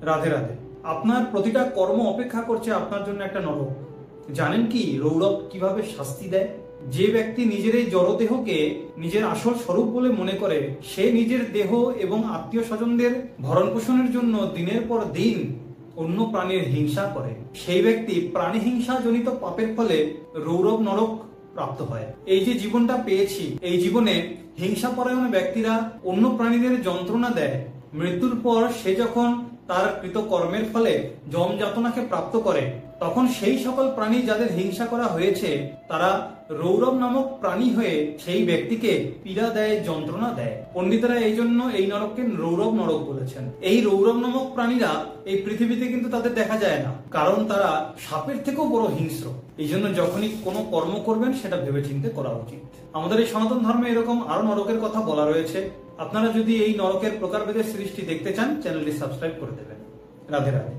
রাধে রাধে। আপনার প্রতিটা কর্ম অপেক্ষা করছে আপনার জন্য একটা নরক। জানেন কি রৌরব কিভাবে শাস্তি দেয়? যে ব্যক্তি নিজের এই জড়দেহকে নিজের আসল স্বরূপ বলে মনে করে, সে নিজের দেহ এবং আত্মীয় স্বজনদের ভরণ পোষণের জন্য দিনের পর দিন অন্য প্রাণীর হিংসা করে। সেই ব্যক্তি প্রাণী হিংসা জনিত পাপের ফলে রৌরব নরক প্রাপ্ত হয়। এই যে জীবনটা পেয়েছি, এই জীবনে হিংসা পরায়ণ ব্যক্তিরা অন্য প্রাণীদের যন্ত্রণা দেয়। মৃত্যুর পর সে যখন তার কৃত কর্মের ফলে যম যাতনাকে প্রাপ্ত করে, তখন সেই সকল প্রাণী যাদের হিংসা করা হয়েছে তারা রৌরব নামক প্রাণী হয়ে সেই ব্যক্তিকে পীড়া দেয়, যন্ত্রণা দেয়। পণ্ডিতেরা এই জন্য এই নরককে রৌরব নরক বলেছেন। এই রৌরব নামক প্রাণীরা এই পৃথিবীতে কিন্তু তাদের দেখা যায় না, কারণ তারা সাপের থেকেও বড় হিংস্র। এই জন্য যখনই কোনো কর্ম করবেন সেটা ভেবেচিন্তে করা উচিত। আমাদের এই সনাতন ধর্মে এরকম আরো নরকের কথা বলা রয়েছে। আপনারা যদি এই নরকের প্রকারভেদের সৃষ্টি দেখতে চান, চ্যানেলটি সাবস্ক্রাইব করে দেবেন। রাধে রাধে।